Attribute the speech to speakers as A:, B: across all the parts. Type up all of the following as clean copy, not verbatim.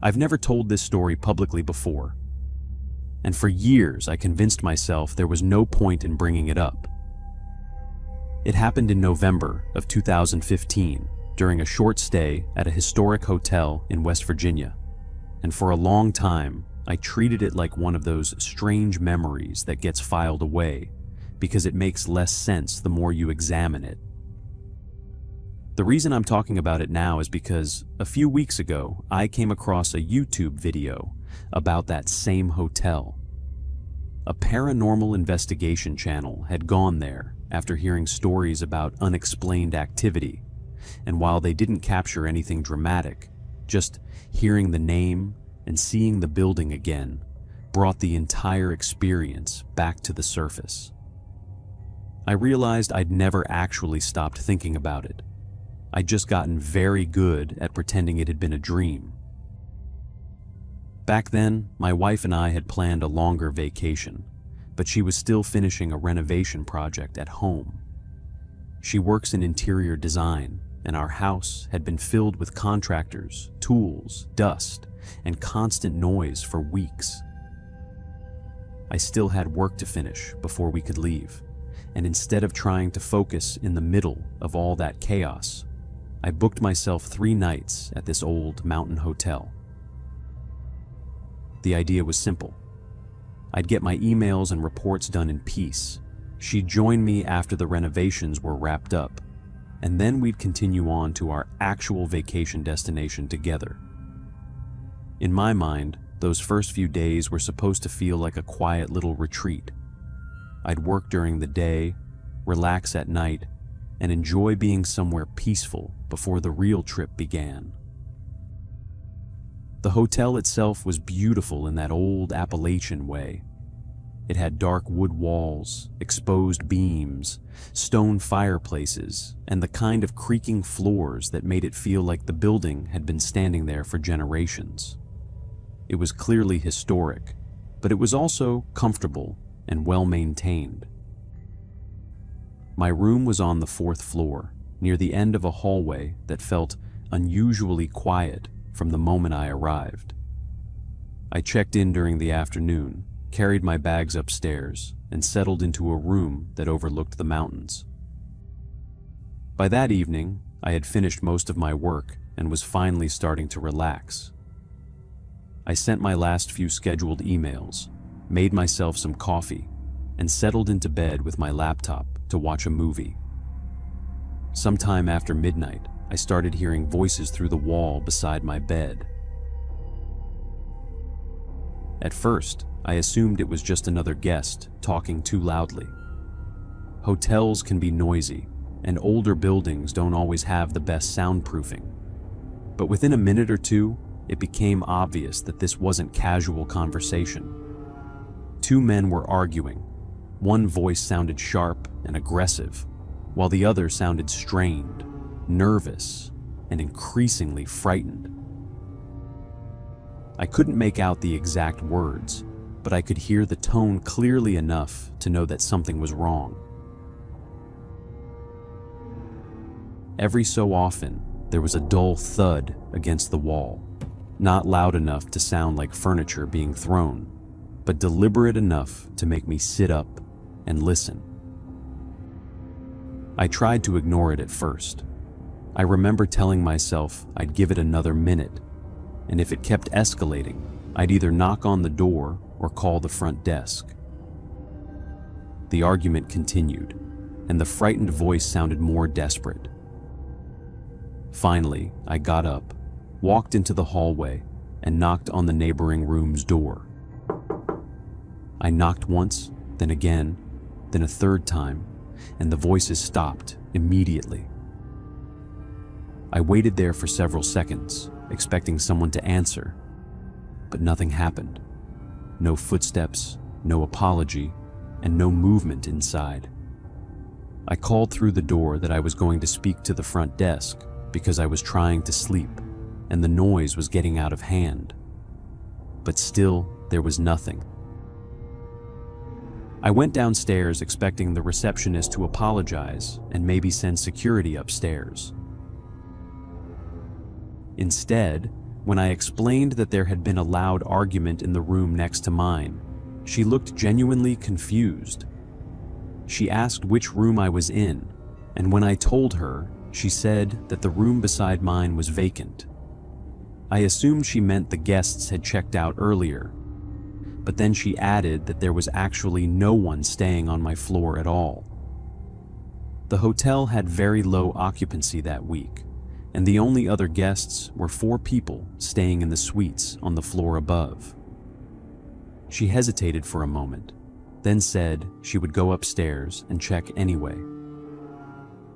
A: I've never told this story publicly before, and for years I convinced myself there was no point in bringing it up. It happened in November of 2015 during a short stay at a historic hotel in West Virginia, and for a long time I treated it like one of those strange memories that gets filed away because it makes less sense the more you examine it. The reason I'm talking about it now is because a few weeks ago I came across a YouTube video about that same hotel. A paranormal investigation channel had gone there after hearing stories about unexplained activity, and while they didn't capture anything dramatic, just hearing the name and seeing the building again brought the entire experience back to the surface. I realized I'd never actually stopped thinking about it. I'd just gotten very good at pretending it had been a dream. Back then, my wife and I had planned a longer vacation, but she was still finishing a renovation project at home. She works in interior design, and our house had been filled with contractors, tools, dust, and constant noise for weeks. I still had work to finish before we could leave, and instead of trying to focus in the middle of all that chaos, I booked myself 3 nights at this old mountain hotel. The idea was simple. I'd get my emails and reports done in peace. She'd join me after the renovations were wrapped up, and then we'd continue on to our actual vacation destination together. In my mind, those first few days were supposed to feel like a quiet little retreat. I'd work during the day, relax at night, and enjoy being somewhere peaceful before the real trip began. The hotel itself was beautiful in that old Appalachian way. It had dark wood walls, exposed beams, stone fireplaces, and the kind of creaking floors that made it feel like the building had been standing there for generations. It was clearly historic, but it was also comfortable and well-maintained. My room was on the 4th floor, near the end of a hallway that felt unusually quiet from the moment I arrived. I checked in during the afternoon, carried my bags upstairs, and settled into a room that overlooked the mountains. By that evening, I had finished most of my work and was finally starting to relax. I sent my last few scheduled emails, made myself some coffee, and settled into bed with my laptop to watch a movie. Sometime after midnight, I started hearing voices through the wall beside my bed. At first, I assumed it was just another guest talking too loudly. Hotels can be noisy, and older buildings don't always have the best soundproofing. But within a minute or two, it became obvious that this wasn't casual conversation. 2 men were arguing. One voice sounded sharp and aggressive, while the other sounded strained, nervous, and increasingly frightened. I couldn't make out the exact words, but I could hear the tone clearly enough to know that something was wrong. Every so often, there was a dull thud against the wall, not loud enough to sound like furniture being thrown, but deliberate enough to make me sit up and listen. I tried to ignore it at first. I remember telling myself I'd give it another minute, and if it kept escalating, I'd either knock on the door or call the front desk. The argument continued, and the frightened voice sounded more desperate. Finally, I got up, walked into the hallway, and knocked on the neighboring room's door. I knocked once, then again, then a third time, and the voices stopped immediately. I waited there for several seconds, expecting someone to answer, but nothing happened. No footsteps, no apology, and no movement inside. I called through the door that I was going to speak to the front desk because I was trying to sleep, and the noise was getting out of hand. But still, there was nothing. I went downstairs expecting the receptionist to apologize and maybe send security upstairs. Instead, When I explained that there had been a loud argument in the room next to mine, she looked genuinely confused. She asked which room I was in, and when I told her, she said that the room beside mine was vacant. I assumed she meant the guests had checked out earlier, but then she added that there was actually no one staying on my floor at all. The hotel had very low occupancy that week, and the only other guests were 4 people staying in the suites on the floor above. She hesitated for a moment, then said she would go upstairs and check anyway.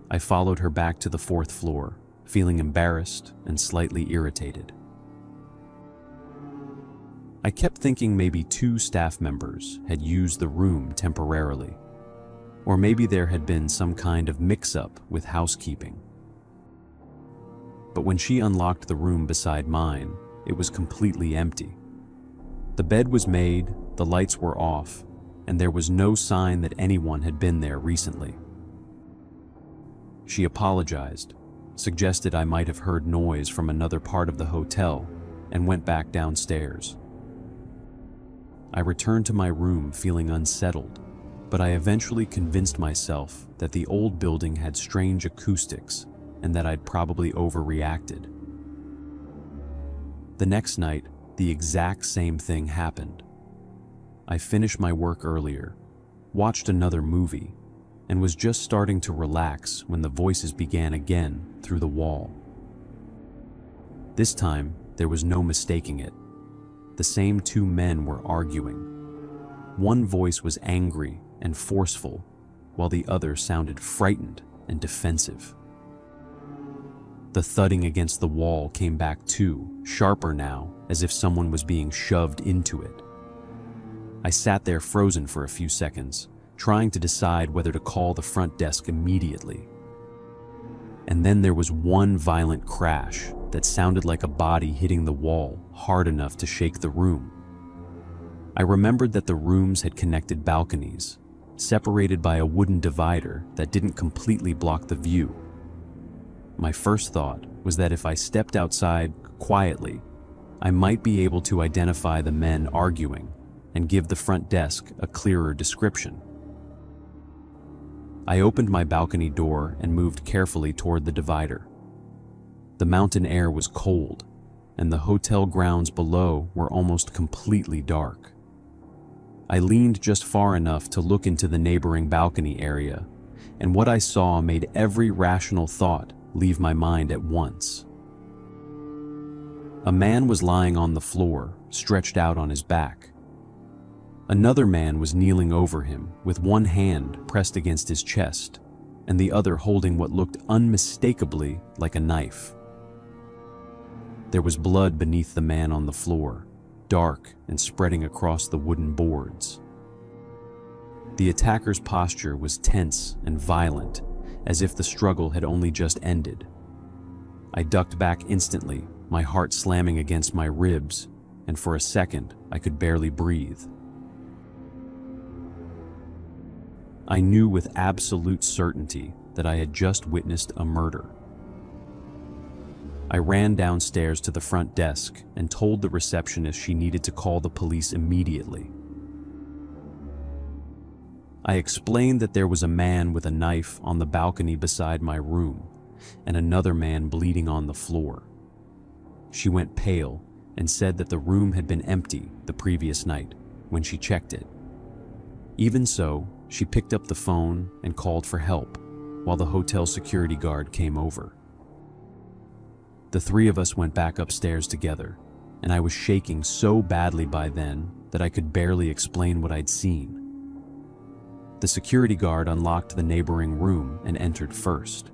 A: I followed her back to the 4th floor, feeling embarrassed and slightly irritated. I kept thinking maybe 2 staff members had used the room temporarily, or maybe there had been some kind of mix-up with housekeeping. But when she unlocked the room beside mine, it was completely empty. The bed was made, the lights were off, and there was no sign that anyone had been there recently. She apologized, suggested I might have heard noise from another part of the hotel, and went back downstairs. I returned to my room feeling unsettled, but I eventually convinced myself that the old building had strange acoustics and that I'd probably overreacted. The next night, the exact same thing happened. I finished my work earlier, watched another movie, and was just starting to relax when the voices began again through the wall. This time, there was no mistaking it. The same 2 men were arguing. One voice was angry and forceful, while the other sounded frightened and defensive. The thudding against the wall came back too, sharper now, as if someone was being shoved into it. I sat there frozen for a few seconds, trying to decide whether to call the front desk immediately. And then there was one violent crash that sounded like a body hitting the wall hard enough to shake the room. I remembered that the rooms had connected balconies, separated by a wooden divider that didn't completely block the view. My first thought was that if I stepped outside quietly, I might be able to identify the men arguing and give the front desk a clearer description. I opened my balcony door and moved carefully toward the divider. The mountain air was cold, and the hotel grounds below were almost completely dark. I leaned just far enough to look into the neighboring balcony area, and what I saw made every rational thought leave my mind at once. A man was lying on the floor, stretched out on his back. Another man was kneeling over him, with one hand pressed against his chest, and the other holding what looked unmistakably like a knife. There was blood beneath the man on the floor, dark and spreading across the wooden boards. The attacker's posture was tense and violent, as if the struggle had only just ended. I ducked back instantly, my heart slamming against my ribs, and for a second I could barely breathe. I knew with absolute certainty that I had just witnessed a murder. I ran downstairs to the front desk and told the receptionist she needed to call the police immediately. I explained that there was a man with a knife on the balcony beside my room and another man bleeding on the floor. She went pale and said that the room had been empty the previous night when she checked it. Even so, she picked up the phone and called for help while the hotel security guard came over. The 3 of us went back upstairs together, and I was shaking so badly by then that I could barely explain what I'd seen. The security guard unlocked the neighboring room and entered first.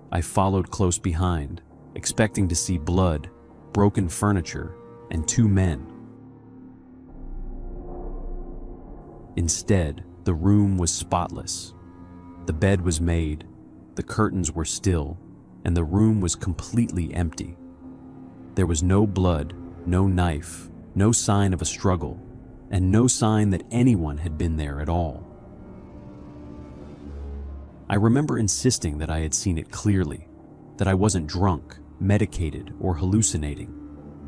A: I followed close behind, expecting to see blood, broken furniture, and 2 men. Instead, the room was spotless. The bed was made, the curtains were still, and the room was completely empty. There was no blood, no knife, no sign of a struggle, and no sign that anyone had been there at all. I remember insisting that I had seen it clearly, that I wasn't drunk, medicated, or hallucinating.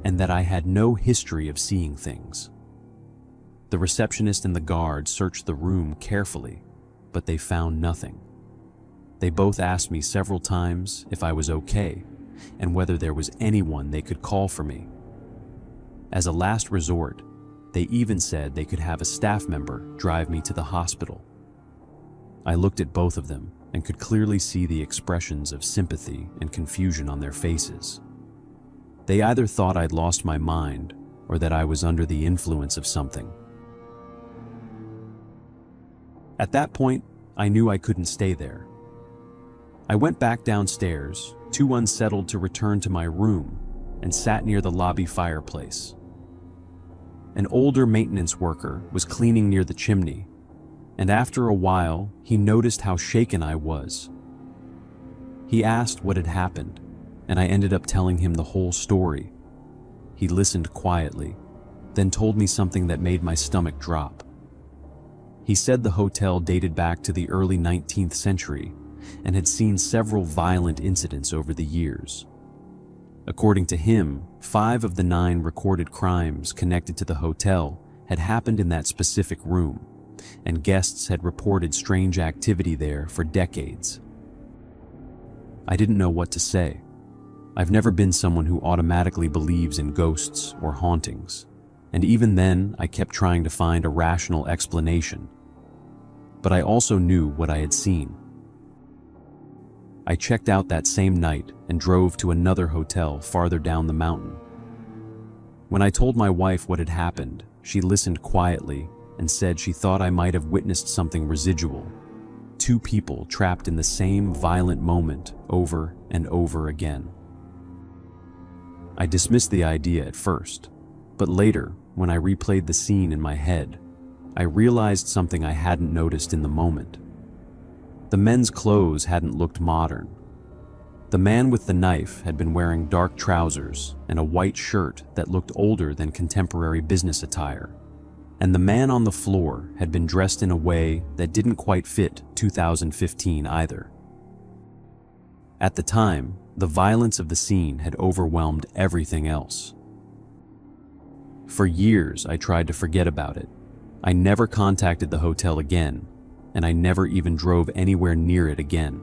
A: and that I had no history of seeing things. The receptionist and the guard searched the room carefully, but they found nothing. They both asked me several times if I was okay and whether there was anyone they could call for me. As a last resort, they even said they could have a staff member drive me to the hospital. I looked at both of them and could clearly see the expressions of sympathy and confusion on their faces. They either thought I'd lost my mind or that I was under the influence of something. At that point, I knew I couldn't stay there. I went back downstairs, too unsettled to return to my room, and sat near the lobby fireplace. An older maintenance worker was cleaning near the chimney, and after a while, he noticed how shaken I was. He asked what had happened, and I ended up telling him the whole story. He listened quietly, then told me something that made my stomach drop. He said the hotel dated back to the early 19th century and had seen several violent incidents over the years. According to him, 5 of the 9 recorded crimes connected to the hotel had happened in that specific room, and guests had reported strange activity there for decades. I didn't know what to say. I've never been someone who automatically believes in ghosts or hauntings, and even then I kept trying to find a rational explanation. But I also knew what I had seen. I checked out that same night and drove to another hotel farther down the mountain. When I told my wife what had happened, she listened quietly and said she thought I might have witnessed something residual. 2 people trapped in the same violent moment over and over again. I dismissed the idea at first, but later, when I replayed the scene in my head, I realized something I hadn't noticed in the moment. The men's clothes hadn't looked modern. The man with the knife had been wearing dark trousers and a white shirt that looked older than contemporary business attire. And the man on the floor had been dressed in a way that didn't quite fit 2015 either. At the time, the violence of the scene had overwhelmed everything else. For years, I tried to forget about it. I never contacted the hotel again, and I never even drove anywhere near it again.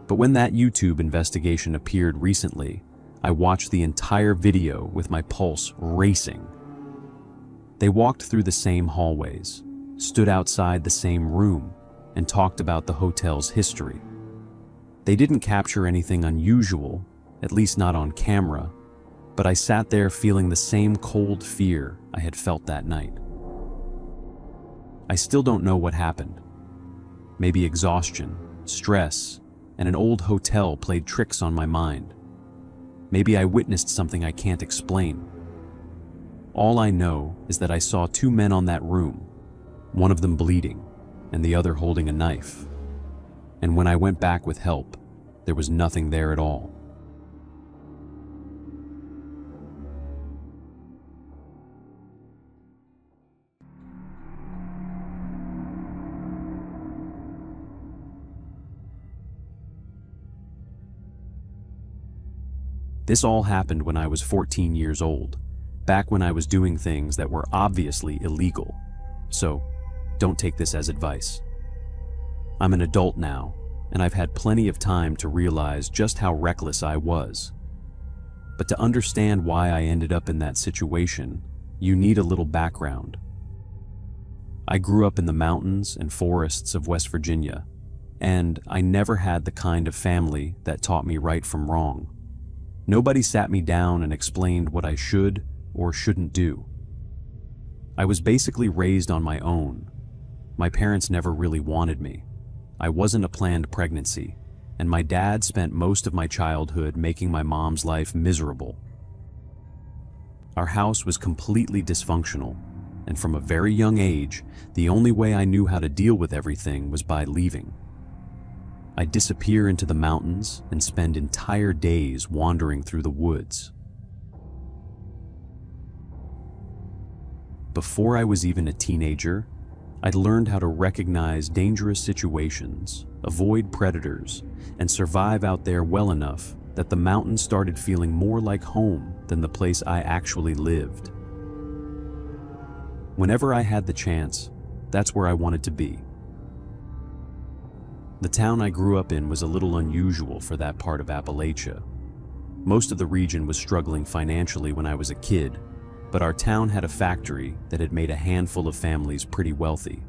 A: But when that YouTube investigation appeared recently, I watched the entire video with my pulse racing. They walked through the same hallways, stood outside the same room, and talked about the hotel's history. They didn't capture anything unusual, at least not on camera, but I sat there feeling the same cold fear I had felt that night. I still don't know what happened. Maybe exhaustion, stress, and an old hotel played tricks on my mind. Maybe I witnessed something I can't explain. All I know is that I saw 2 men on that room, one of them bleeding and the other holding a knife. And when I went back with help, there was nothing there at all. This all happened when I was 14 years old, back when I was doing things that were obviously illegal. So, don't take this as advice. I'm an adult now, and I've had plenty of time to realize just how reckless I was. But to understand why I ended up in that situation, you need a little background. I grew up in the mountains and forests of West Virginia, and I never had the kind of family that taught me right from wrong. Nobody sat me down and explained what I should or shouldn't do. I was basically raised on my own. My parents never really wanted me. I wasn't a planned pregnancy, and my dad spent most of my childhood making my mom's life miserable. Our house was completely dysfunctional, and from a very young age, the only way I knew how to deal with everything was by leaving. I'd disappear into the mountains and spend entire days wandering through the woods. Before I was even a teenager, I'd learned how to recognize dangerous situations, avoid predators, and survive out there well enough that the mountains started feeling more like home than the place I actually lived. Whenever I had the chance, that's where I wanted to be. The town I grew up in was a little unusual for that part of Appalachia. Most of the region was struggling financially when I was a kid, but our town had a factory that had made a handful of families pretty wealthy.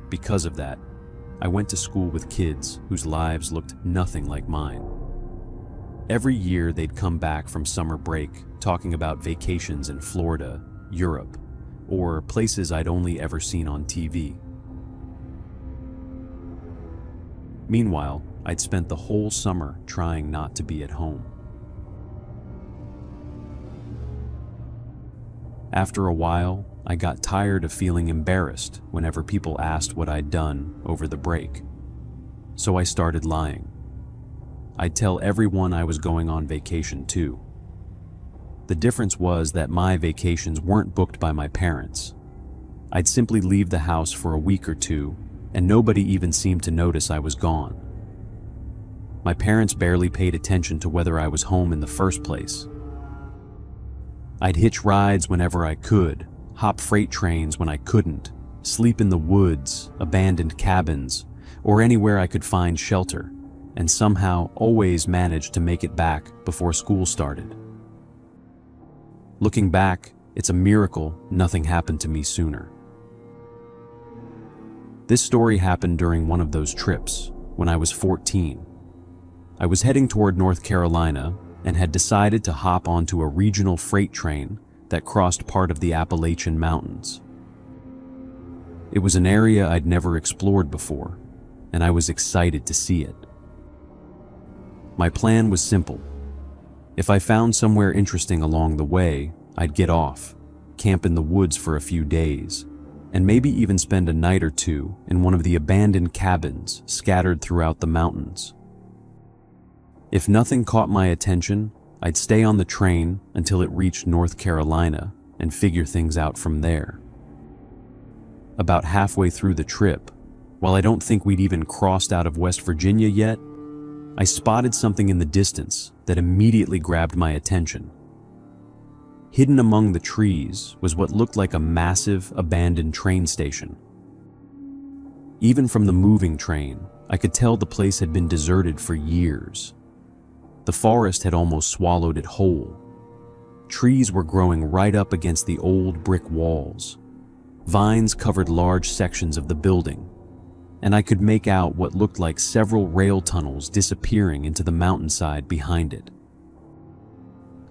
A: Because of that, I went to school with kids whose lives looked nothing like mine. Every year they'd come back from summer break talking about vacations in Florida, Europe, or places I'd only ever seen on TV. Meanwhile, I'd spent the whole summer trying not to be at home. After a while, I got tired of feeling embarrassed whenever people asked what I'd done over the break. So I started lying. I'd tell everyone I was going on vacation too. The difference was that my vacations weren't booked by my parents. I'd simply leave the house for a week or two, and nobody even seemed to notice I was gone. My parents barely paid attention to whether I was home in the first place. I'd hitch rides whenever I could, hop freight trains when I couldn't, sleep in the woods, abandoned cabins, or anywhere I could find shelter, and somehow always managed to make it back before school started. Looking back, it's a miracle nothing happened to me sooner. This story happened during one of those trips, when I was 14. I was heading toward North Carolina and had decided to hop onto a regional freight train that crossed part of the Appalachian Mountains. It was an area I'd never explored before, and I was excited to see it. My plan was simple. If I found somewhere interesting along the way, I'd get off, camp in the woods for a few days, and maybe even spend a night or two in one of the abandoned cabins scattered throughout the mountains. If nothing caught my attention, I'd stay on the train until it reached North Carolina and figure things out from there. About halfway through the trip, while I don't think we'd even crossed out of West Virginia yet, I spotted something in the distance that immediately grabbed my attention. Hidden among the trees was what looked like a massive, abandoned train station. Even from the moving train, I could tell the place had been deserted for years. The forest had almost swallowed it whole. Trees were growing right up against the old brick walls. Vines covered large sections of the building, and I could make out what looked like several rail tunnels disappearing into the mountainside behind it.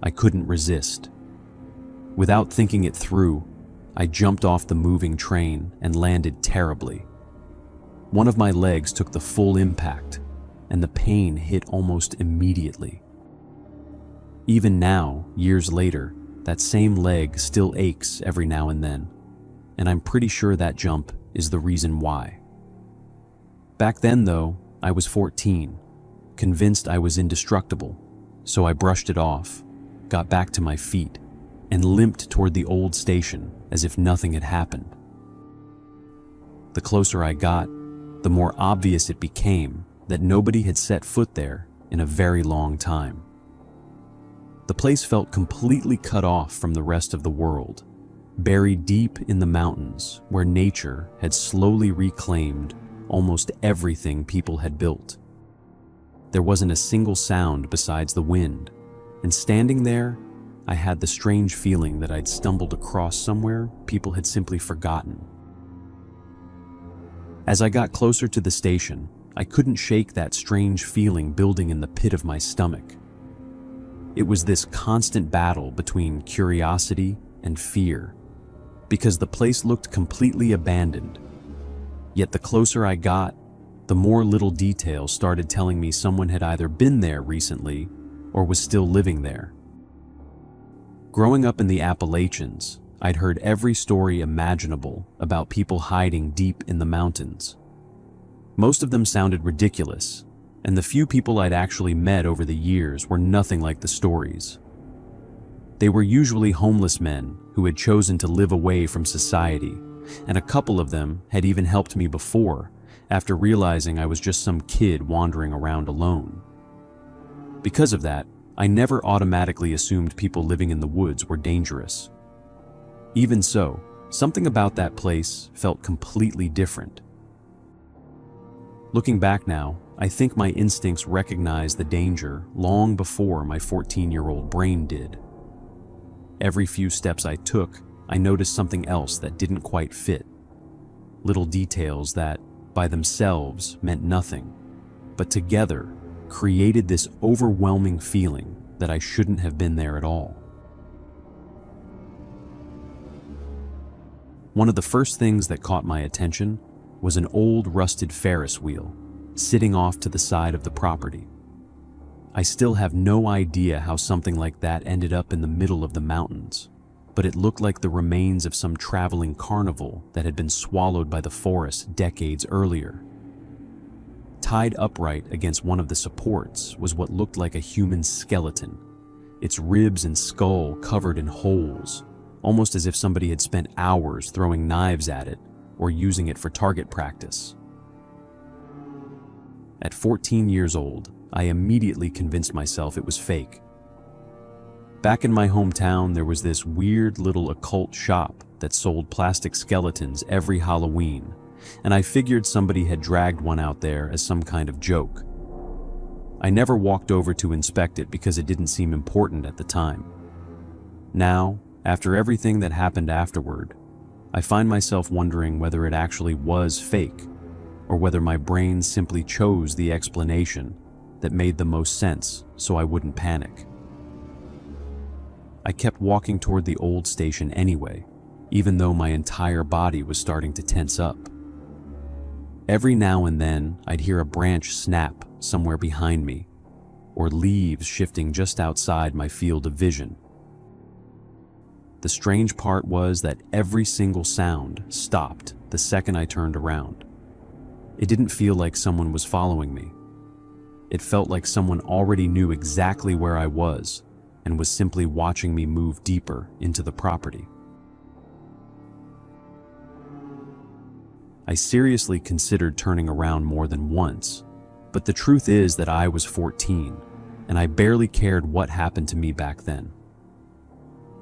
A: I couldn't resist. Without thinking it through, I jumped off the moving train and landed terribly. One of my legs took the full impact, and the pain hit almost immediately. Even now, years later, that same leg still aches every now and then, and I'm pretty sure that jump is the reason why. Back then, though, I was 14, convinced I was indestructible, so I brushed it off, got back to my feet, and limped toward the old station as if nothing had happened. The closer I got, the more obvious it became that nobody had set foot there in a very long time. The place felt completely cut off from the rest of the world, buried deep in the mountains where nature had slowly reclaimed almost everything people had built. There wasn't a single sound besides the wind, and standing there, I had the strange feeling that I'd stumbled across somewhere people had simply forgotten. As I got closer to the station, I couldn't shake that strange feeling building in the pit of my stomach. It was this constant battle between curiosity and fear, because the place looked completely abandoned. Yet the closer I got, the more little details started telling me someone had either been there recently or was still living there. Growing up in the Appalachians, I'd heard every story imaginable about people hiding deep in the mountains. Most of them sounded ridiculous, and the few people I'd actually met over the years were nothing like the stories. They were usually homeless men who had chosen to live away from society, and a couple of them had even helped me before, after realizing I was just some kid wandering around alone. Because of that, I never automatically assumed people living in the woods were dangerous. Even so, something about that place felt completely different. Looking back now, I think my instincts recognized the danger long before my 14-year-old brain did. Every few steps I took, I noticed something else that didn't quite fit. Little details that, by themselves, meant nothing, but together created this overwhelming feeling that I shouldn't have been there at all. One of the first things that caught my attention was an old rusted Ferris wheel sitting off to the side of the property. I still have no idea how something like that ended up in the middle of the mountains, but it looked like the remains of some traveling carnival that had been swallowed by the forest decades earlier. Tied upright against one of the supports was what looked like a human skeleton, its ribs and skull covered in holes, almost as if somebody had spent hours throwing knives at it or using it for target practice. At 14 years old, I immediately convinced myself it was fake. Back in my hometown, there was this weird little occult shop that sold plastic skeletons every Halloween, and I figured somebody had dragged one out there as some kind of joke. I never walked over to inspect it because it didn't seem important at the time. Now, after everything that happened afterward, I find myself wondering whether it actually was fake, or whether my brain simply chose the explanation that made the most sense so I wouldn't panic. I kept walking toward the old station anyway, even though my entire body was starting to tense up. Every now and then, I'd hear a branch snap somewhere behind me, or leaves shifting just outside my field of vision. The strange part was that every single sound stopped the second I turned around. It didn't feel like someone was following me. It felt like someone already knew exactly where I was and was simply watching me move deeper into the property. I seriously considered turning around more than once, but the truth is that I was 14, and I barely cared what happened to me back then.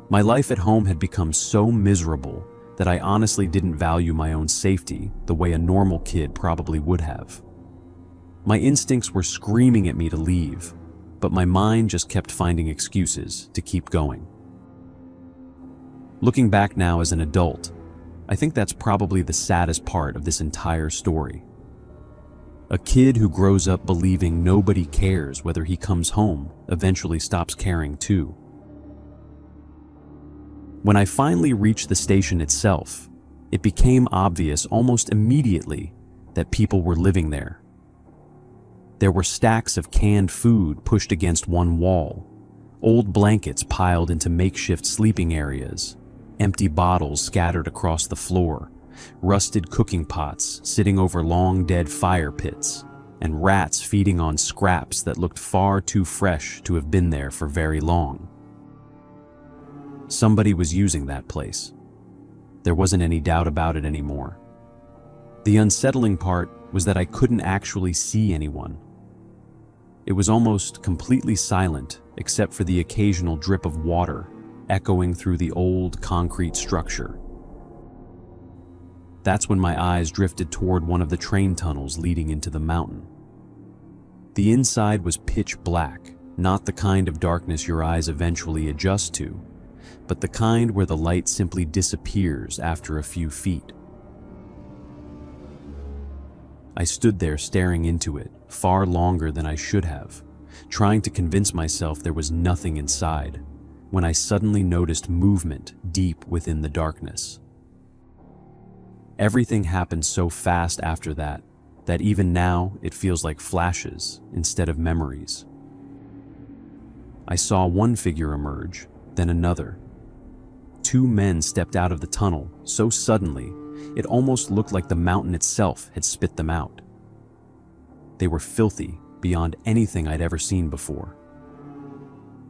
A: My life at home had become so miserable that I honestly didn't value my own safety the way a normal kid probably would have. My instincts were screaming at me to leave, but my mind just kept finding excuses to keep going. Looking back now as an adult, I think that's probably the saddest part of this entire story. A kid who grows up believing nobody cares whether he comes home eventually stops caring too. When I finally reached the station itself, it became obvious almost immediately that people were living there. There were stacks of canned food pushed against one wall, old blankets piled into makeshift sleeping areas, empty bottles scattered across the floor, rusted cooking pots sitting over long dead fire pits, and rats feeding on scraps that looked far too fresh to have been there for very long. Somebody was using that place. There wasn't any doubt about it anymore. The unsettling part was that I couldn't actually see anyone. It was almost completely silent except for the occasional drip of water echoing through the old concrete structure. That's when my eyes drifted toward one of the train tunnels leading into the mountain. The inside was pitch black, not the kind of darkness your eyes eventually adjust to, but the kind where the light simply disappears after a few feet. I stood there staring into it far longer than I should have, trying to convince myself there was nothing inside, when I suddenly noticed movement deep within the darkness. Everything happened so fast after that even now it feels like flashes instead of memories. I saw one figure emerge, then another. Two men stepped out of the tunnel so suddenly, it almost looked like the mountain itself had spit them out. They were filthy beyond anything I'd ever seen before.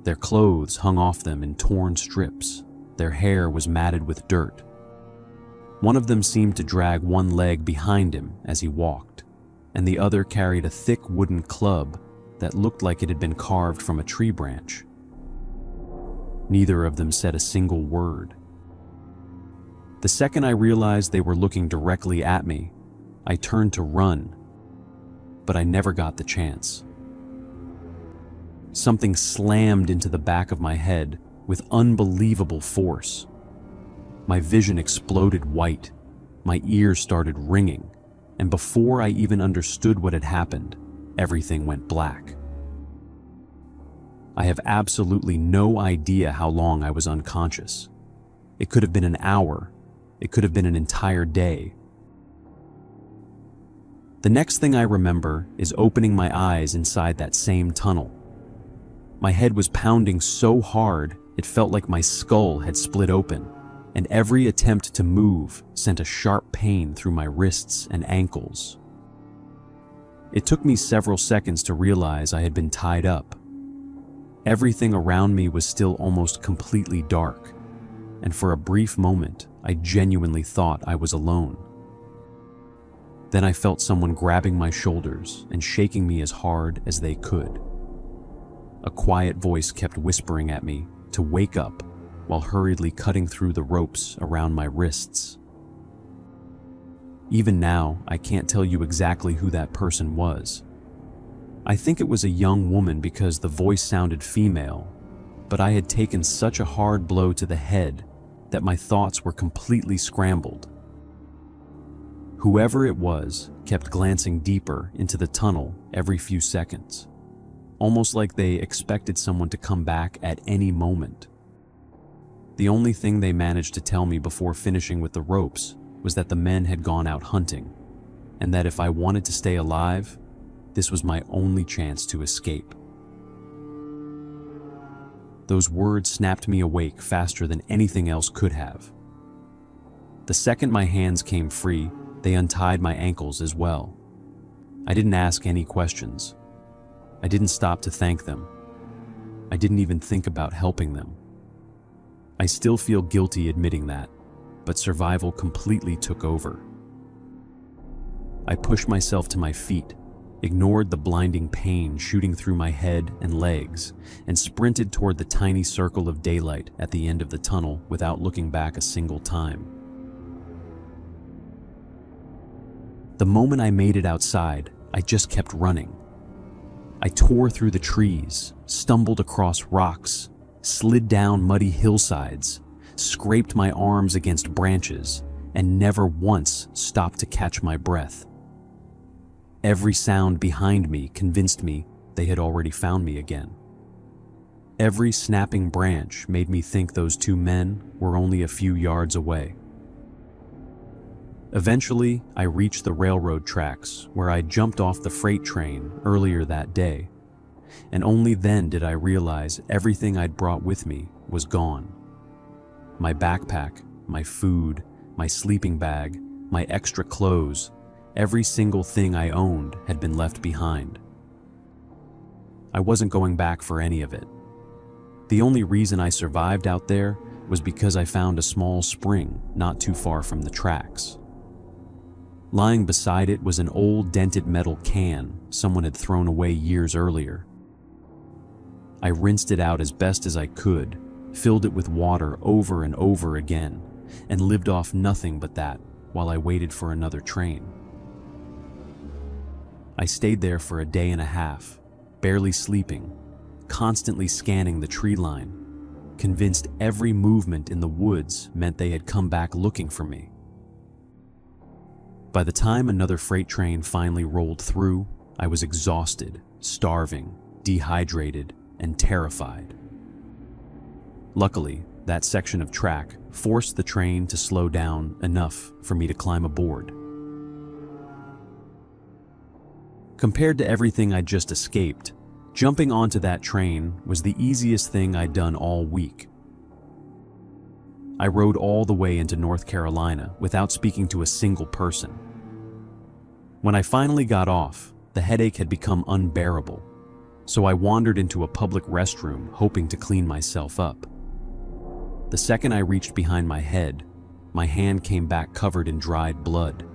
A: Their clothes hung off them in torn strips. Their hair was matted with dirt. One of them seemed to drag one leg behind him as he walked, and the other carried a thick wooden club that looked like it had been carved from a tree branch. Neither of them said a single word. The second I realized they were looking directly at me, I turned to run, but I never got the chance. Something slammed into the back of my head with unbelievable force. My vision exploded white, my ears started ringing, and before I even understood what had happened, everything went black. I have absolutely no idea how long I was unconscious. It could have been an hour, it could have been an entire day. The next thing I remember is opening my eyes inside that same tunnel. My head was pounding so hard it felt like my skull had split open, and every attempt to move sent a sharp pain through my wrists and ankles. It took me several seconds to realize I had been tied up. Everything around me was still almost completely dark, and for a brief moment, I genuinely thought I was alone. Then I felt someone grabbing my shoulders and shaking me as hard as they could. A quiet voice kept whispering at me to wake up while hurriedly cutting through the ropes around my wrists. Even now, I can't tell you exactly who that person was. I think it was a young woman because the voice sounded female, but I had taken such a hard blow to the head that my thoughts were completely scrambled. Whoever it was kept glancing deeper into the tunnel every few seconds, almost like they expected someone to come back at any moment. The only thing they managed to tell me before finishing with the ropes was that the men had gone out hunting, and that if I wanted to stay alive, this was my only chance to escape. Those words snapped me awake faster than anything else could have. The second my hands came free, they untied my ankles as well. I didn't ask any questions. I didn't stop to thank them. I didn't even think about helping them. I still feel guilty admitting that, but survival completely took over. I pushed myself to my feet, ignored the blinding pain shooting through my head and legs, and sprinted toward the tiny circle of daylight at the end of the tunnel without looking back a single time. The moment I made it outside, I just kept running. I tore through the trees, stumbled across rocks, slid down muddy hillsides, scraped my arms against branches, and never once stopped to catch my breath. Every sound behind me convinced me they had already found me again. Every snapping branch made me think those two men were only a few yards away. Eventually, I reached the railroad tracks where I jumped off the freight train earlier that day, and only then did I realize everything I'd brought with me was gone. My backpack, my food, my sleeping bag, my extra clothes, every single thing I owned had been left behind. I wasn't going back for any of it. The only reason I survived out there was because I found a small spring not too far from the tracks. Lying beside it was an old dented metal can someone had thrown away years earlier. I rinsed it out as best as I could, filled it with water over and over again, and lived off nothing but that while I waited for another train. I stayed there for a day and a half, barely sleeping, constantly scanning the tree line, convinced every movement in the woods meant they had come back looking for me. By the time another freight train finally rolled through, I was exhausted, starving, dehydrated, and terrified. Luckily, that section of track forced the train to slow down enough for me to climb aboard. Compared to everything I'd just escaped, jumping onto that train was the easiest thing I'd done all week. I rode all the way into North Carolina without speaking to a single person. When I finally got off, the headache had become unbearable, so I wandered into a public restroom hoping to clean myself up. The second I reached behind my head, my hand came back covered in dried blood.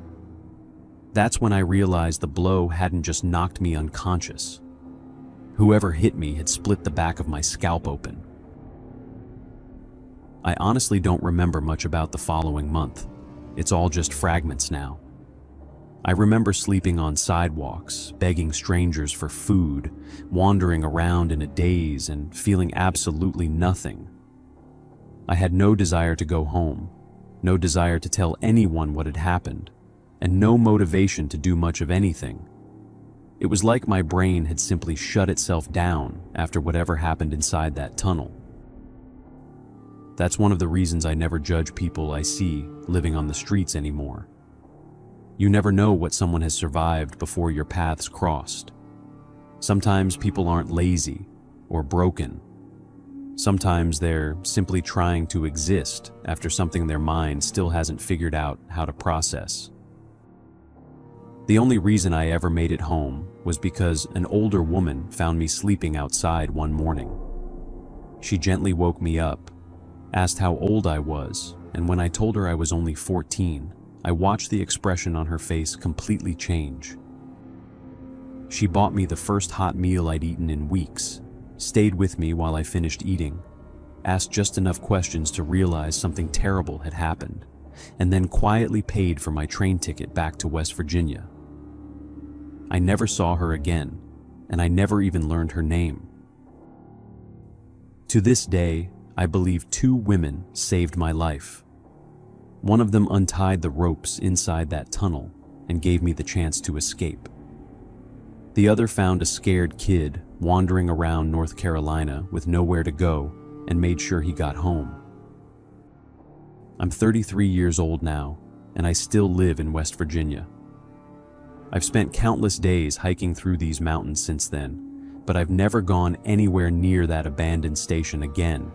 A: That's when I realized the blow hadn't just knocked me unconscious. Whoever hit me had split the back of my scalp open. I honestly don't remember much about the following month. It's all just fragments now. I remember sleeping on sidewalks, begging strangers for food, wandering around in a daze and feeling absolutely nothing. I had no desire to go home, no desire to tell anyone what had happened, and no motivation to do much of anything. It was like my brain had simply shut itself down after whatever happened inside that tunnel. That's one of the reasons I never judge people I see living on the streets anymore. You never know what someone has survived before your paths crossed. Sometimes people aren't lazy or broken. Sometimes they're simply trying to exist after something their mind still hasn't figured out how to process. The only reason I ever made it home was because an older woman found me sleeping outside one morning. She gently woke me up, asked how old I was, and when I told her I was only 14, I watched the expression on her face completely change. She bought me the first hot meal I'd eaten in weeks, stayed with me while I finished eating, asked just enough questions to realize something terrible had happened, and then quietly paid for my train ticket back to West Virginia. I never saw her again, and I never even learned her name. To this day, I believe 2 women saved my life. One of them untied the ropes inside that tunnel and gave me the chance to escape. The other found a scared kid wandering around North Carolina with nowhere to go and made sure he got home. I'm 33 years old now, and I still live in West Virginia. I've spent countless days hiking through these mountains since then, but I've never gone anywhere near that abandoned station again.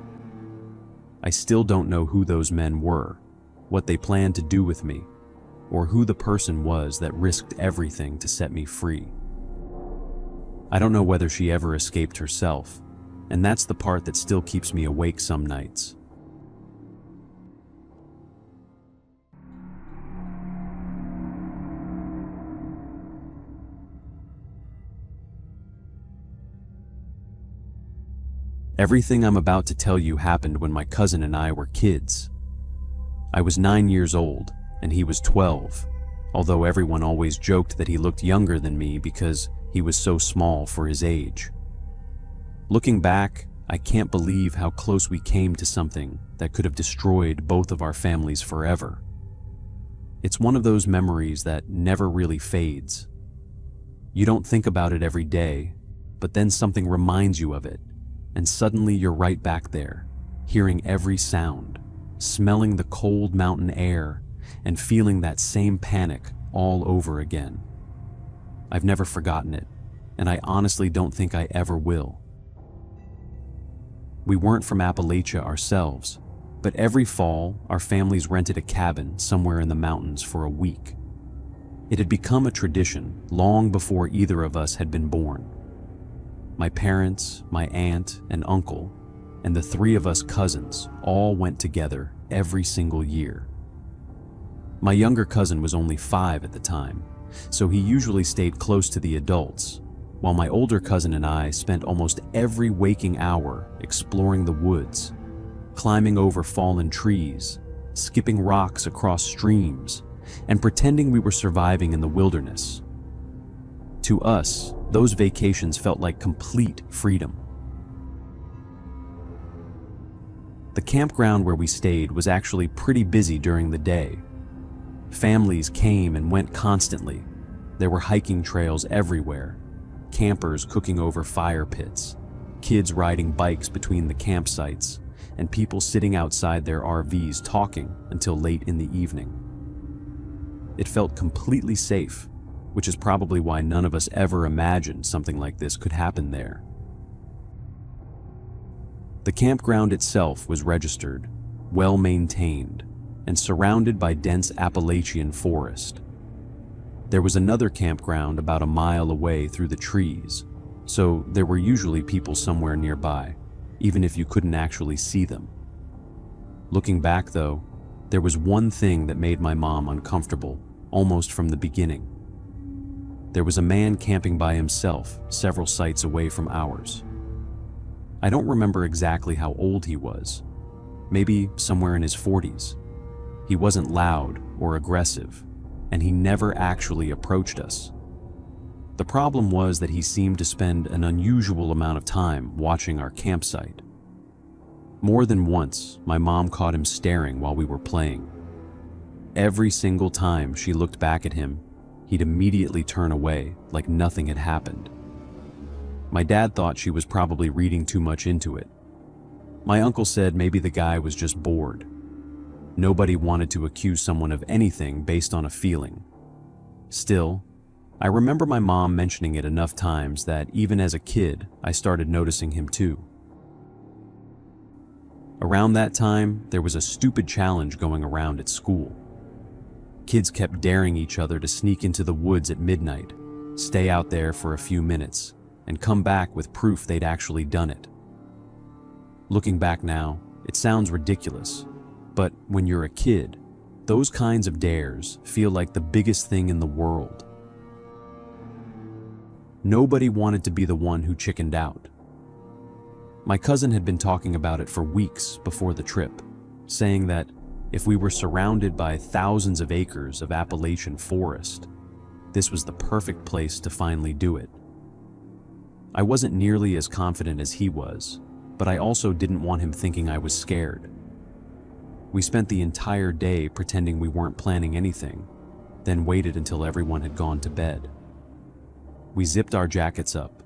A: I still don't know who those men were, what they planned to do with me, or who the person was that risked everything to set me free. I don't know whether she ever escaped herself, and that's the part that still keeps me awake some nights. Everything I'm about to tell you happened when my cousin and I were kids. I was 9 years old, and he was 12, although everyone always joked that he looked younger than me because he was so small for his age. Looking back, I can't believe how close we came to something that could have destroyed both of our families forever. It's one of those memories that never really fades. You don't think about it every day, but then something reminds you of it, and suddenly you're right back there, hearing every sound, smelling the cold mountain air, and feeling that same panic all over again. I've never forgotten it, and I honestly don't think I ever will. We weren't from Appalachia ourselves, but every fall our families rented a cabin somewhere in the mountains for a week. It had become a tradition long before either of us had been born. My parents, my aunt, and uncle, and the 3 of us cousins all went together every single year. My younger cousin was only 5 at the time, so he usually stayed close to the adults, while my older cousin and I spent almost every waking hour exploring the woods, climbing over fallen trees, skipping rocks across streams, and pretending we were surviving in the wilderness. To us, those vacations felt like complete freedom. The campground where we stayed was actually pretty busy during the day. Families came and went constantly. There were hiking trails everywhere, campers cooking over fire pits, kids riding bikes between the campsites, and people sitting outside their RVs talking until late in the evening. It felt completely safe, which is probably why none of us ever imagined something like this could happen there. The campground itself was registered, well maintained, and surrounded by dense Appalachian forest. There was another campground about a mile away through the trees, so there were usually people somewhere nearby, even if you couldn't actually see them. Looking back though, there was one thing that made my mom uncomfortable, almost from the beginning. there was a man camping by himself several sites away from ours. I don't remember exactly how old he was, maybe somewhere in his 40s. He wasn't loud or aggressive, and he never actually approached us. The problem was that he seemed to spend an unusual amount of time watching our campsite. More than once, my mom caught him staring while we were playing. Every single time she looked back at him, he'd immediately turn away like nothing had happened. My dad thought she was probably reading too much into it. My uncle said maybe the guy was just bored. Nobody wanted to accuse someone of anything based on a feeling. Still, I remember my mom mentioning it enough times that even as a kid, I started noticing him too. Around that time, there was a stupid challenge going around at school. Kids kept daring each other to sneak into the woods at midnight, stay out there for a few minutes, and come back with proof they'd actually done it. Looking back now, it sounds ridiculous, but when you're a kid, those kinds of dares feel like the biggest thing in the world. Nobody wanted to be the one who chickened out. My cousin had been talking about it for weeks before the trip, saying that if we were surrounded by thousands of acres of Appalachian forest, this was the perfect place to finally do it. I wasn't nearly as confident as he was, but I also didn't want him thinking I was scared. We spent the entire day pretending we weren't planning anything, then waited until everyone had gone to bed. We zipped our jackets up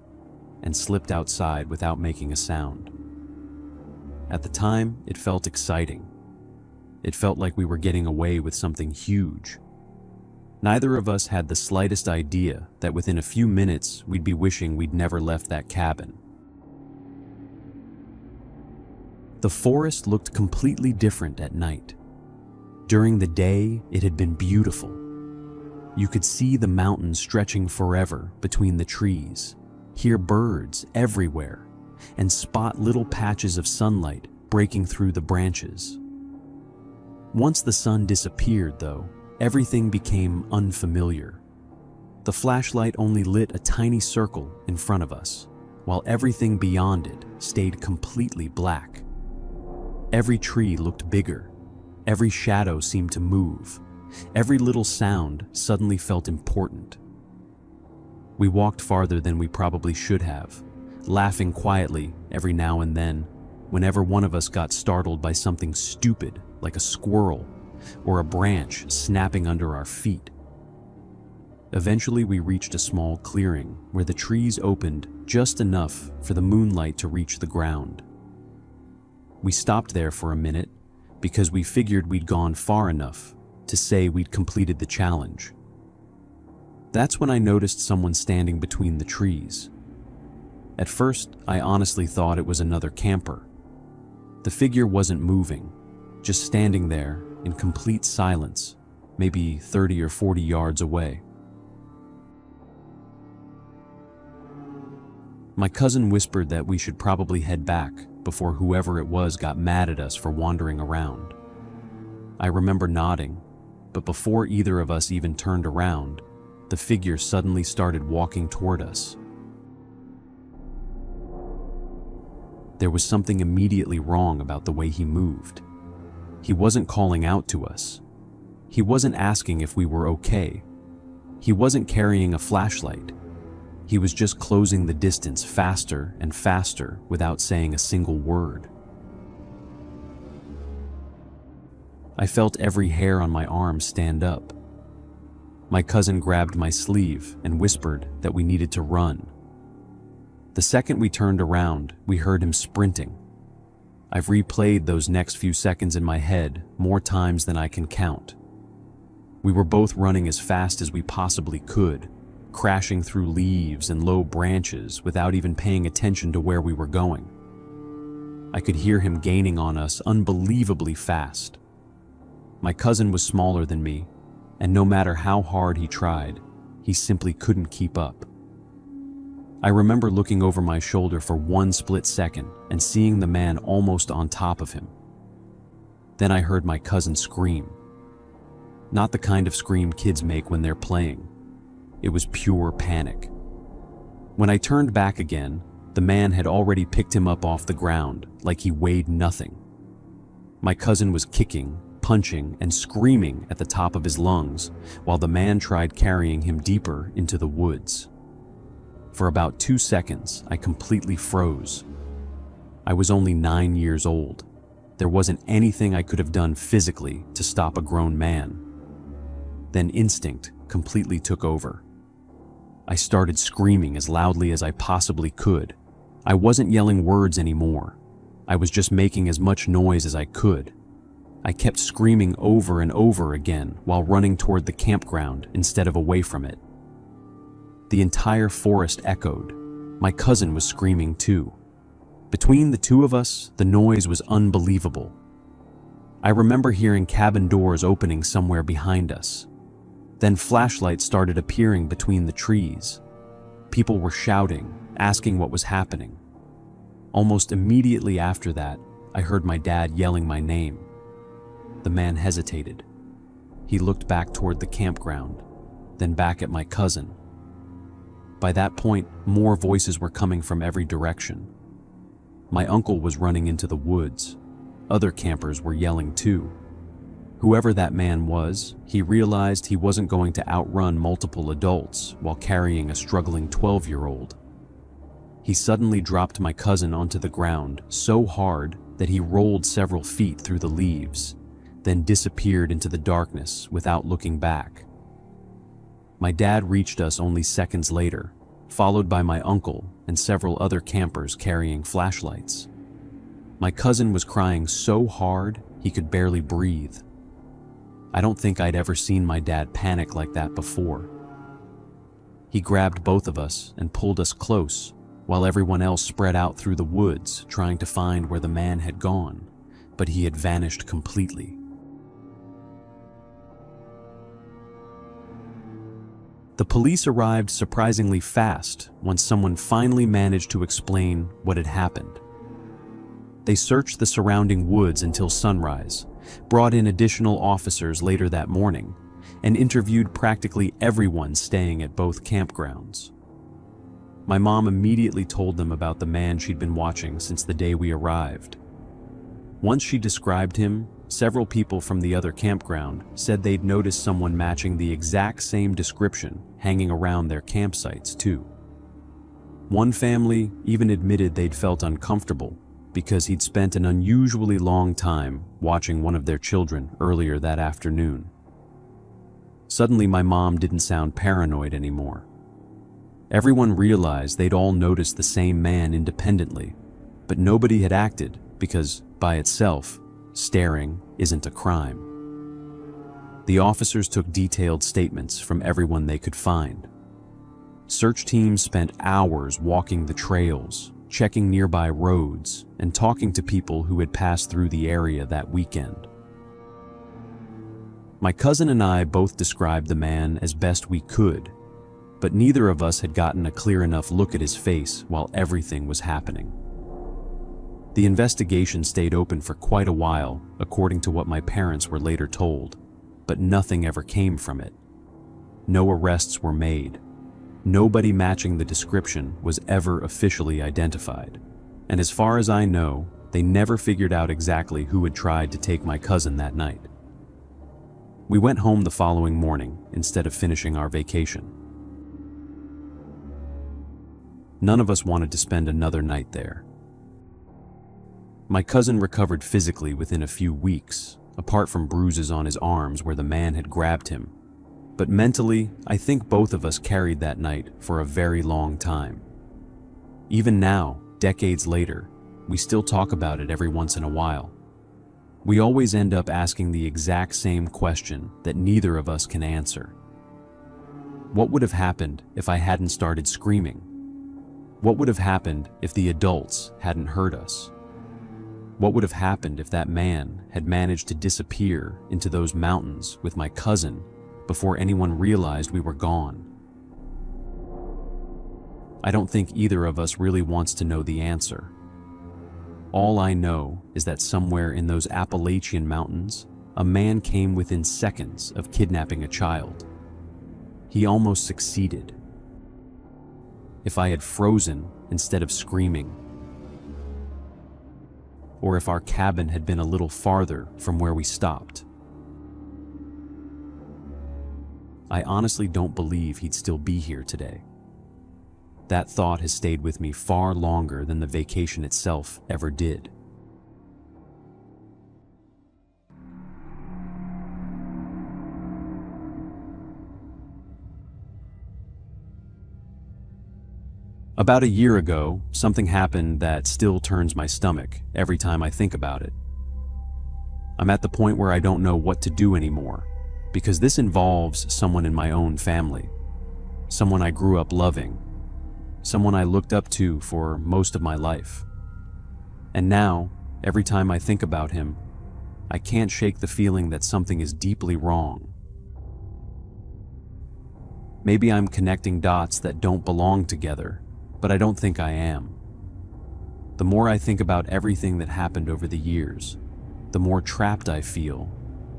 A: and slipped outside without making a sound. At the time, it felt exciting. It felt like we were getting away with something huge. Neither of us had the slightest idea that within a few minutes we'd be wishing we'd never left that cabin. The forest looked completely different at night. During the day, it had been beautiful. You could see the mountains stretching forever between the trees, hear birds everywhere, and spot little patches of sunlight breaking through the branches. Once the sun disappeared, though, everything became unfamiliar. The flashlight only lit a tiny circle in front of us, while everything beyond it stayed completely black. Every tree looked bigger. Every shadow seemed to move. Every little sound suddenly felt important. We walked farther than we probably should have, laughing quietly every now and then, whenever one of us got startled by something stupid like a squirrel or a branch snapping under our feet. Eventually, we reached a small clearing where the trees opened just enough for the moonlight to reach the ground. We stopped there for a minute because we figured we'd gone far enough to say we'd completed the challenge. That's when I noticed someone standing between the trees. At first, I honestly thought it was another camper. The figure wasn't moving, just standing there in complete silence, maybe 30 or 40 yards away. My cousin whispered that we should probably head back before whoever it was got mad at us for wandering around. I remember nodding, but before either of us even turned around, the figure suddenly started walking toward us. There was something immediately wrong about the way he moved. He wasn't calling out to us. He wasn't asking if we were okay. He wasn't carrying a flashlight. He was just closing the distance faster and faster without saying a single word. I felt every hair on my arm stand up. My cousin grabbed my sleeve and whispered that we needed to run. The second we turned around, we heard him sprinting. I've replayed those next few seconds in my head more times than I can count. We were both running as fast as we possibly could, crashing through leaves and low branches without even paying attention to where we were going. I could hear him gaining on us unbelievably fast. My cousin was smaller than me, and no matter how hard he tried, he simply couldn't keep up. I remember looking over my shoulder for one split second and seeing the man almost on top of him. Then I heard my cousin scream. Not the kind of scream kids make when they're playing. It was pure panic. When I turned back again, the man had already picked him up off the ground like he weighed nothing. My cousin was kicking, punching, and screaming at the top of his lungs while the man tried carrying him deeper into the woods. For about 2 seconds, I completely froze. I was only 9 years old. There wasn't anything I could have done physically to stop a grown man. Then instinct completely took over. I started screaming as loudly as I possibly could. I wasn't yelling words anymore. I was just making as much noise as I could. I kept screaming over and over again while running toward the campground instead of away from it. The entire forest echoed. My cousin was screaming too. Between the two of us, the noise was unbelievable. I remember hearing cabin doors opening somewhere behind us. Then flashlights started appearing between the trees. People were shouting, asking what was happening. Almost immediately after that, I heard my dad yelling my name. The man hesitated. He looked back toward the campground, then back at my cousin. By that point, more voices were coming from every direction. My uncle was running into the woods. Other campers were yelling too. Whoever that man was, he realized he wasn't going to outrun multiple adults while carrying a struggling 12-year-old. He suddenly dropped my cousin onto the ground so hard that he rolled several feet through the leaves, then disappeared into the darkness without looking back. My dad reached us only seconds later, followed by my uncle and several other campers carrying flashlights. My cousin was crying so hard he could barely breathe. I don't think I'd ever seen my dad panic like that before. He grabbed both of us and pulled us close, while everyone else spread out through the woods trying to find where the man had gone, but he had vanished completely. The police arrived surprisingly fast once someone finally managed to explain what had happened. They searched the surrounding woods until sunrise, brought in additional officers later that morning, and interviewed practically everyone staying at both campgrounds. My mom immediately told them about the man she'd been watching since the day we arrived. Once she described him, several people from the other campground said they'd noticed someone matching the exact same description hanging around their campsites too. One family even admitted they'd felt uncomfortable because he'd spent an unusually long time watching one of their children earlier that afternoon. Suddenly, my mom didn't sound paranoid anymore. Everyone realized they'd all noticed the same man independently, but nobody had acted because, by itself, staring isn't a crime. The officers took detailed statements from everyone they could find. Search teams spent hours walking the trails, checking nearby roads, and talking to people who had passed through the area that weekend. My cousin and I both described the man as best we could, but neither of us had gotten a clear enough look at his face while everything was happening. The investigation stayed open for quite a while, according to what my parents were later told, but nothing ever came from it. No arrests were made. Nobody matching the description was ever officially identified, and as far as I know, they never figured out exactly who had tried to take my cousin that night. We went home the following morning instead of finishing our vacation. None of us wanted to spend another night there. My cousin recovered physically within a few weeks, apart from bruises on his arms where the man had grabbed him. But mentally, I think both of us carried that night for a very long time. Even now, decades later, we still talk about it every once in a while. We always end up asking the exact same question that neither of us can answer. What would have happened if I hadn't started screaming? What would have happened if the adults hadn't heard us? What would have happened if that man had managed to disappear into those mountains with my cousin before anyone realized we were gone? I don't think either of us really wants to know the answer. All I know is that somewhere in those Appalachian mountains, a man came within seconds of kidnapping a child. he almost succeeded. If I had frozen instead of screaming, or if our cabin had been a little farther from where we stopped. I honestly don't believe he'd still be here today. That thought has stayed with me far longer than the vacation itself ever did. About a year ago, something happened that still turns my stomach every time I think about it. I'm at the point where I don't know what to do anymore, because this involves someone in my own family, someone I grew up loving, someone I looked up to for most of my life. And now, every time I think about him, I can't shake the feeling that something is deeply wrong. Maybe I'm connecting dots that don't belong together, but I don't think I am. The more I think about everything that happened over the years, the more trapped I feel,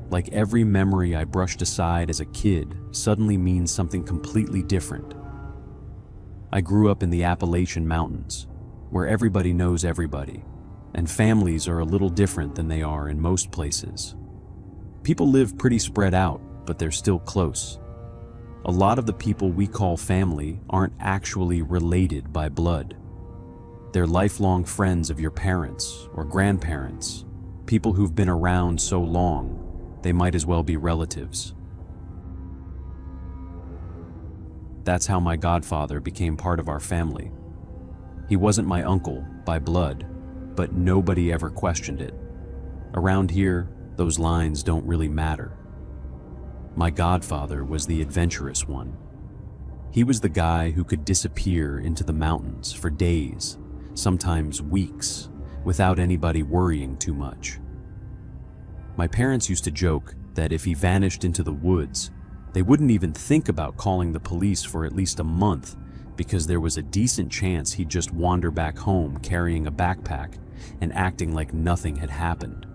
A: like every memory I brushed aside as a kid suddenly means something completely different. I grew up in the Appalachian Mountains, where everybody knows everybody, and families are a little different than they are in most places. People live pretty spread out, but they're still close. A lot of the people we call family aren't actually related by blood. They're lifelong friends of your parents or grandparents, people who've been around so long, they might as well be relatives. That's how my godfather became part of our family. He wasn't my uncle by blood, but nobody ever questioned it. Around here, those lines don't really matter. My godfather was the adventurous one. He was the guy who could disappear into the mountains for days, sometimes weeks, without anybody worrying too much. My parents used to joke that if he vanished into the woods, they wouldn't even think about calling the police for at least a month because there was a decent chance he'd just wander back home carrying a backpack and acting like nothing had happened.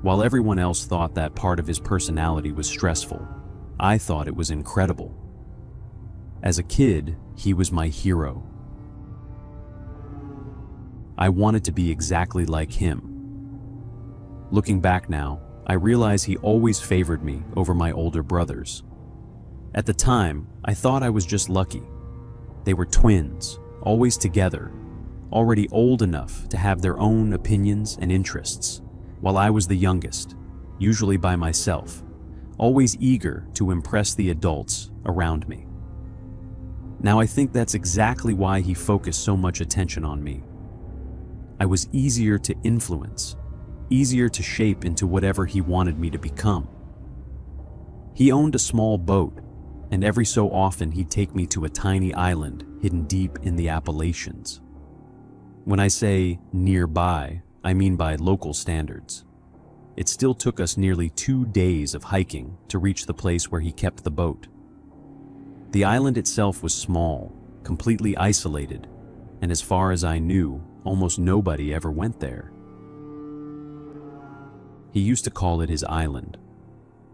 A: While everyone else thought that part of his personality was stressful, I thought it was incredible. As a kid, he was my hero. I wanted to be exactly like him. Looking back now, I realize he always favored me over my older brothers. At the time, I thought I was just lucky. They were twins, always together, already old enough to have their own opinions and interests, while I was the youngest, usually by myself, always eager to impress the adults around me. Now I think that's exactly why he focused so much attention on me. I was easier to influence, easier to shape into whatever he wanted me to become. He owned a small boat, and every so often he'd take me to a tiny island hidden deep in the Appalachians. When I say nearby, I mean by local standards. It still took us nearly 2 days of hiking to reach the place where he kept the boat. The island itself was small, completely isolated, and as far as I knew, almost nobody ever went there. He used to call it his island.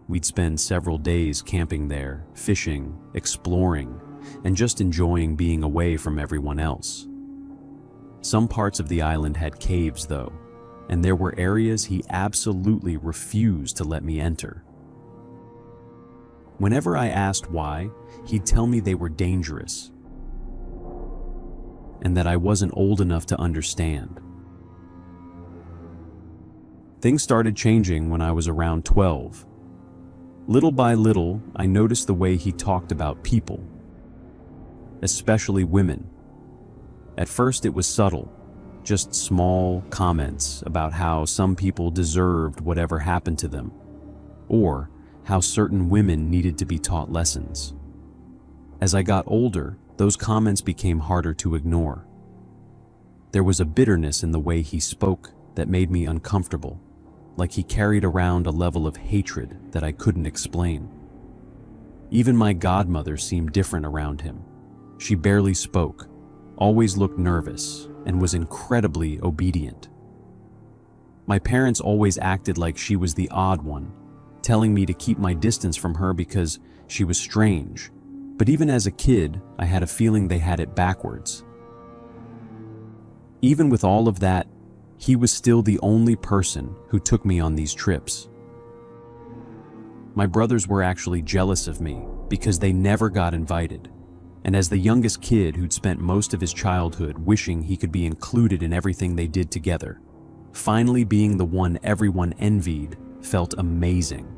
A: We'd spend several days camping there, fishing, exploring, and just enjoying being away from everyone else. Some parts of the island had caves, though, and there were areas he absolutely refused to let me enter. Whenever I asked why, he'd tell me they were dangerous, and that I wasn't old enough to understand. Things started changing when I was around 12. Little by little, I noticed the way he talked about people, especially women. At first it was subtle, just small comments about how some people deserved whatever happened to them, or how certain women needed to be taught lessons. As I got older, those comments became harder to ignore. There was a bitterness in the way he spoke that made me uncomfortable, like he carried around a level of hatred that I couldn't explain. Even my godmother seemed different around him. She barely spoke, always looked nervous, and was incredibly obedient. My parents always acted like she was the odd one, telling me to keep my distance from her because She was strange, but even as a kid, I had a feeling they had it backwards. Even with all of that, he was still the only person who took me on these trips. My brothers were actually jealous of me because they never got invited, and as the youngest kid who'd spent most of his childhood wishing he could be included in everything they did together, finally being the one everyone envied felt amazing.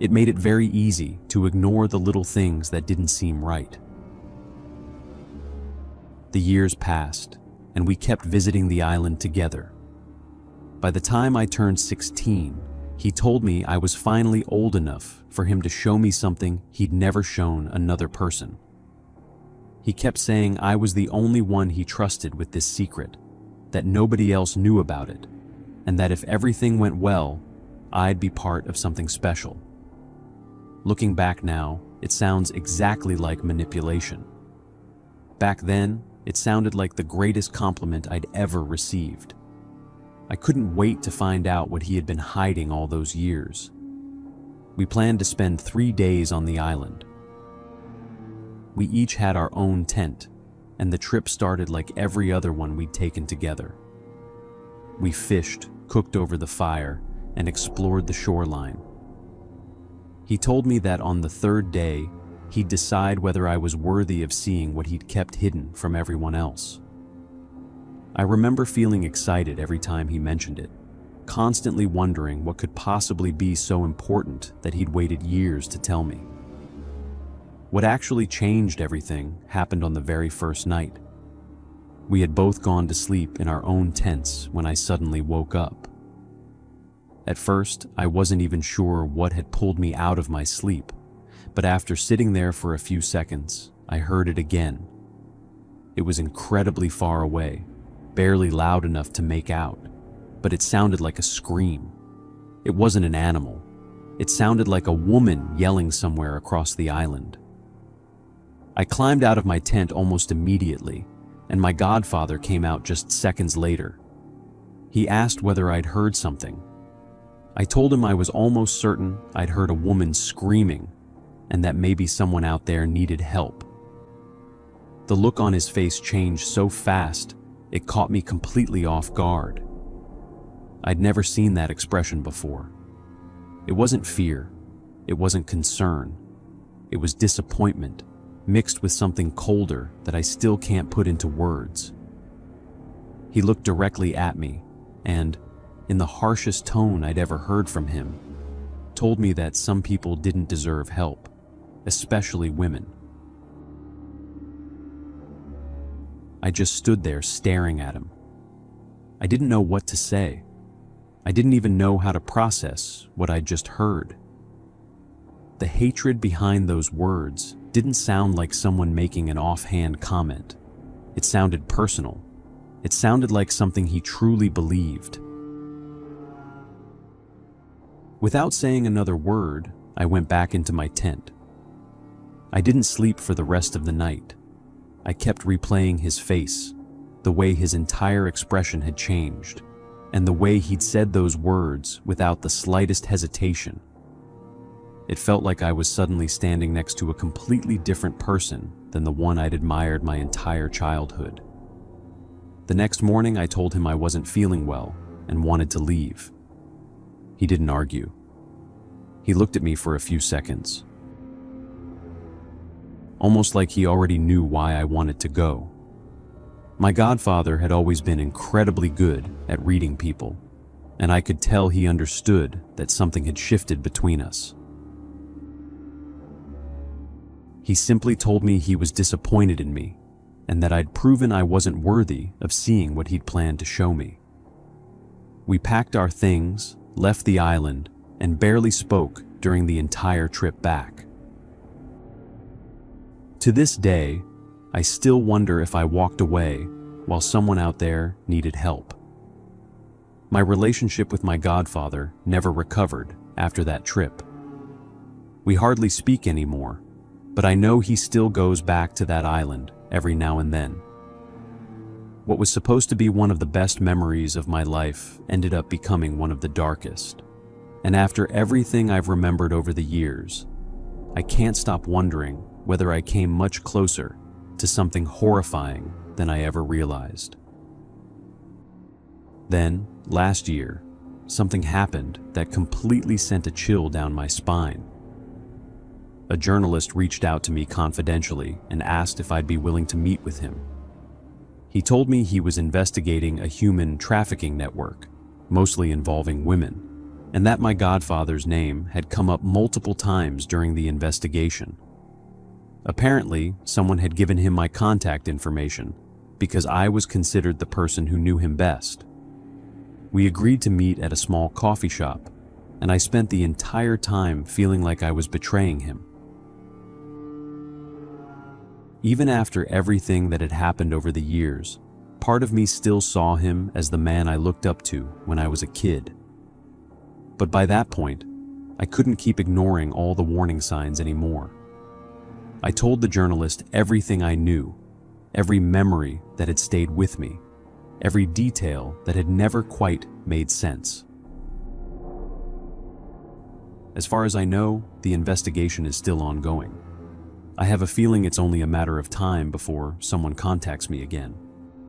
A: It made it very easy to ignore the little things that didn't seem right. The years passed, and we kept visiting the island together. By the time I turned 16, he told me I was finally old enough for him to show me something he'd never shown another person. He kept saying I was the only one he trusted with this secret, that nobody else knew about it, and that if everything went well, I'd be part of something special. Looking back now, it sounds exactly like manipulation. Back then, it sounded like the greatest compliment I'd ever received. I couldn't wait to find out what he had been hiding all those years. We planned to spend 3 days on the island. We each had our own tent, and the trip started like every other one we'd taken together. We fished, cooked over the fire, and explored the shoreline. He told me that on the 3rd day, he'd decide whether I was worthy of seeing what he'd kept hidden from everyone else. I remember feeling excited every time he mentioned it, constantly wondering what could possibly be so important that he'd waited years to tell me. What actually changed everything happened on the very first night. We had both gone to sleep in our own tents when I suddenly woke up. At first, I wasn't even sure what had pulled me out of my sleep, but after sitting there for a few seconds, I heard it again. It was incredibly far away, barely loud enough to make out, but it sounded like a scream. It wasn't an animal. It sounded like a woman yelling somewhere across the island. I climbed out of my tent almost immediately, and my godfather came out just seconds later. He asked whether I'd heard something. I told him I was almost certain I'd heard a woman screaming, and that maybe someone out there needed help. The look on his face changed so fast, it caught me completely off guard. I'd never seen that expression before. It wasn't fear, it wasn't concern, it was disappointment, mixed with something colder that I still can't put into words. He looked directly at me, and, in the harshest tone I'd ever heard from him, told me that some people didn't deserve help, especially women. I just stood there staring at him. I didn't know what to say. I didn't even know how to process what I'd just heard. The hatred behind those words didn't sound like someone making an offhand comment. It sounded personal. It sounded like something he truly believed. Without saying another word, I went back into my tent. I didn't sleep for the rest of the night. I kept replaying his face, the way his entire expression had changed, and the way he'd said those words without the slightest hesitation. It felt like I was suddenly standing next to a completely different person than the one I'd admired my entire childhood. The next morning, I told him I wasn't feeling well and wanted to leave. He didn't argue. He looked at me for a few seconds, almost like he already knew why I wanted to go. My godfather had always been incredibly good at reading people, and I could tell he understood that something had shifted between us. He simply told me he was disappointed in me, and that I'd proven I wasn't worthy of seeing what he'd planned to show me. We packed our things, left the island, and barely spoke during the entire trip back. To this day, I still wonder if I walked away while someone out there needed help. My relationship with my godfather never recovered after that trip. We hardly speak anymore, but I know he still goes back to that island every now and then. What was supposed to be one of the best memories of my life ended up becoming one of the darkest. And after everything I've remembered over the years, I can't stop wondering whether I came much closer to something horrifying than I ever realized. Then, last year, something happened that completely sent a chill down my spine. A journalist reached out to me confidentially and asked if I'd be willing to meet with him. He told me he was investigating a human trafficking network, mostly involving women, and that my godfather's name had come up multiple times during the investigation. Apparently, someone had given him my contact information because I was considered the person who knew him best. We agreed to meet at a small coffee shop, and I spent the entire time feeling like I was betraying him. Even after everything that had happened over the years, part of me still saw him as the man I looked up to when I was a kid. But by that point, I couldn't keep ignoring all the warning signs anymore. I told the journalist everything I knew, every memory that had stayed with me, every detail that had never quite made sense. As far as I know, the investigation is still ongoing. I have a feeling it's only a matter of time before someone contacts me again.